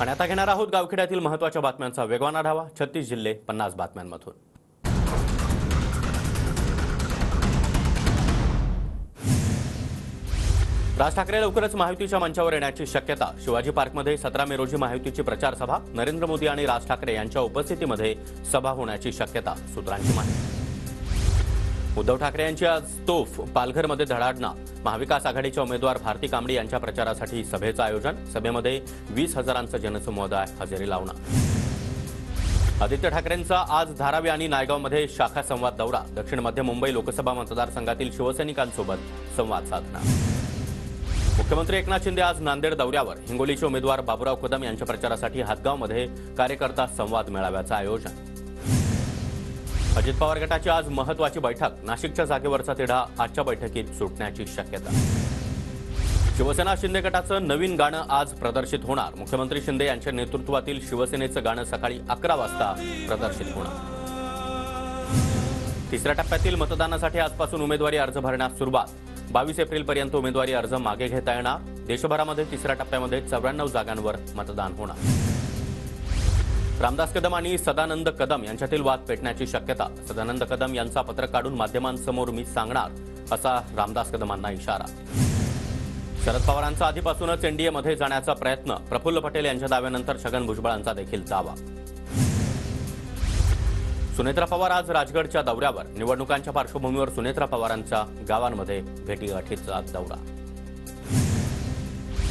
आणि आता घेणार आहोत गावखेड्यातील महत्त्वाच्या बातम्यांचा वेगवान आढावा। 36 जिल्हे 50 बातम्यांमधून। राज ठाकरे लवकरच महायुतीच्या मंचावर येण्याची शक्यता। शिवाजी पार्कमध्ये 17 मे रोजी महायुतीची प्रचार सभा। नरेंद्र मोदी आणि राज ठाकरे यांच्या उपस्थितीमध्ये सभा होण्याची शक्यता, सूत्रांची माहिती। उद्धव ठाकरे यांची आज तोफ पालघरमध्ये धडाडणार। महाविकास आघाडीच्या उमेदवार भारती कांबडी यांच्या प्रचारासाठी सभेचं आयोजन। सभेमध्ये 20,000 जनसमुदाय हजेरी लावणार। आदित्य ठाकरेंचा आज धारावी आणि नायगावमध्ये शाखा संवाद दौरा। दक्षिण मध्य मुंबई लोकसभा मतदारसंघातील शिवसैनिकांसोबत संवाद साधणार। मुख्यमंत्री एकनाथ शिंदे आज नांदेड दौऱ्यावर। हिंगोलीचे उमेदवार बाबुराव कदम यांच्या प्रचारासाठी हातगावमध्ये कार्यकर्ता संवाद मेळाव्याचं आयोजन। अजित पवार गटाची आज महत्त्वाची बैठक। नाशिकच्या जागेवरचा तिढा आजच्या बैठकीत सुटण्याची शक्यता। शिवसेना शिंदे गटाचं नवीन गाणं आज प्रदर्शित होणार। मुख्यमंत्री शिंदे यांच्या नेतृत्वातील शिवसेनेचं गाणं सकाळी 11 वाजता प्रदर्शित होणार। तिसऱ्या टप्प्यातील मतदानासाठी आजपासून उमेदवारी अर्ज भरण्यास सुरुवात। 22 एप्रिलपर्यंत उमेदवारी अर्ज मागे घेता येणार। देशभरामध्ये तिसऱ्या टप्प्यामध्ये 94 जागांवर मतदान होणार। रामदास कदम आणि सदानंद कदम यांच्यातील वाद पेटण्याची शक्यता। सदानंद कदम यांचा पत्रक काढून माध्यमांसमोर मी सांगणार, असा रामदास कदमांना इशारा। शरद पवारांचा आधीपासूनच एनडीएमध्ये जाण्याचा प्रयत्न। प्रफुल्ल पटेल यांच्या दाव्यानंतर छगन भुजबळांचा देखील दावा। सुनेत्रा पवार आज राजगडच्या दौऱ्यावर। निवडणुकांच्या पार्श्वभूमीवर सुनेत्रा पवारांच्या गावांमध्ये भेटीगाठीचा दौरा।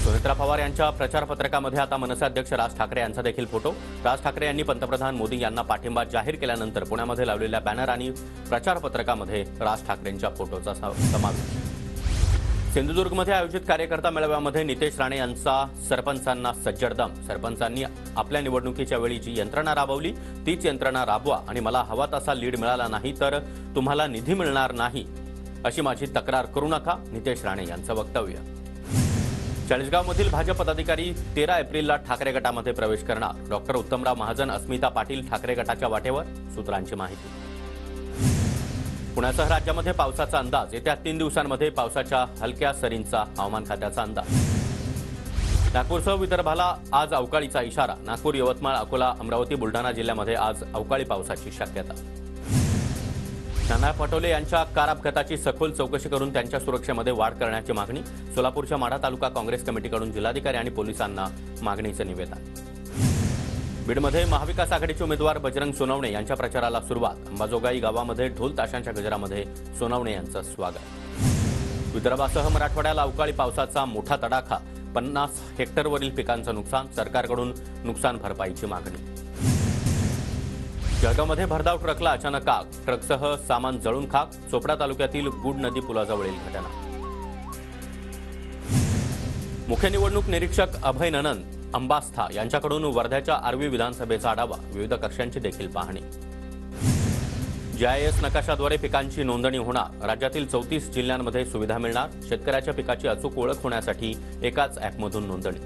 सुनेत्रा पवार यांच्या प्रचारपत्रकामध्ये आता मनसे अध्यक्ष राज ठाकरे यांचा देखील फोटो। राज ठाकरे यांनी पंतप्रधान मोदी यांना पाठिंबा जाहीर केल्यानंतर पुण्यामध्ये लावलेल्या बॅनर आणि प्रचारपत्रकामध्ये राज ठाकरेंच्या फोटोचा समावेश। सिंधुदुर्गमध्ये आयोजित कार्यकर्ता मेळाव्यामध्ये नितेश राणे यांचा सरपंचांना सज्जड दम। सरपंचांनी आपल्या निवडणुकीच्या वेळी जी यंत्रणा राबवली तीच यंत्रणा राबवा आणि मला हवा तसा लीड मिळाला नाही तर तुम्हाला निधी मिळणार नाही, अशी माझी तक्रार करू नका, नितेश राणे यांचं वक्तव्य। चाळीसगावमधील भाजप पदाधिकारी 13 एप्रिलला ठाकरे गटामध्ये प्रवेश करणार। डॉक्टर उत्तमराव महाजन, अस्मिता पाटील ठाकरे गटाच्या वाटेवर, सूत्रांची माहिती। पुण्यासह राज्यामध्ये पावसाचा अंदाज। येत्या 3 दिवसांमध्ये पावसाच्या हलक्या सरींचा हवामान खात्याचा अंदाज। नागपूरसह विदर्भाला आज अवकाळीचा इशारा। नागपूर, यवतमाळ, अकोला, अमरावती, बुलढाणा जिल्ह्यामध्ये आज अवकाळी पावसाची शक्यता। नाना पटोले यांच्या कार अपघाताची सखोल चौकशी करून त्यांच्या सुरक्षेमध्ये वाढ करण्याची मागणी। सोलापूरच्या माढा तालुका काँग्रेस कमिटीकडून जिल्हाधिकारी आणि पोलिसांना मागणीचं निवेदन। बीडमध्ये महाविकास आघाडीचे उमेदवार बजरंग सोनवणे यांच्या प्रचाराला सुरुवात। अंबाजोगाई गावामध्ये ढोल ताशांच्या गजरामध्ये सोनवणे यांचं स्वागत। विदर्भासह मराठवाड्याला अवकाळी पावसाचा मोठा तडाखा। 50 हेक्टरवरील पिकांचं नुकसान। सरकारकडून नुकसान भरपाईची मागणी। जळगावमध्ये भरधाव ट्रकला अचानक आग। ट्रकसह सामान जळून खाक। चोपडा तालुक्यातील गुड नदी पुलाजवळील घटना। मुख्य निवडणूक निरीक्षक अभय ननन अंबास्था यांच्याकडून वर्ध्याच्या आर्वी विधानसभेचा आढावा। विविध कक्षांची देखील पाहणी। जीआयएस नकाशाद्वारे पिकांची नोंदणी होणार। राज्यातील 34 जिल्ह्यांमध्ये सुविधा मिळणार। शेतकऱ्याच्या पिकाची अचूक ओळख होण्यासाठी एकाच ॲपमधून नोंदणी।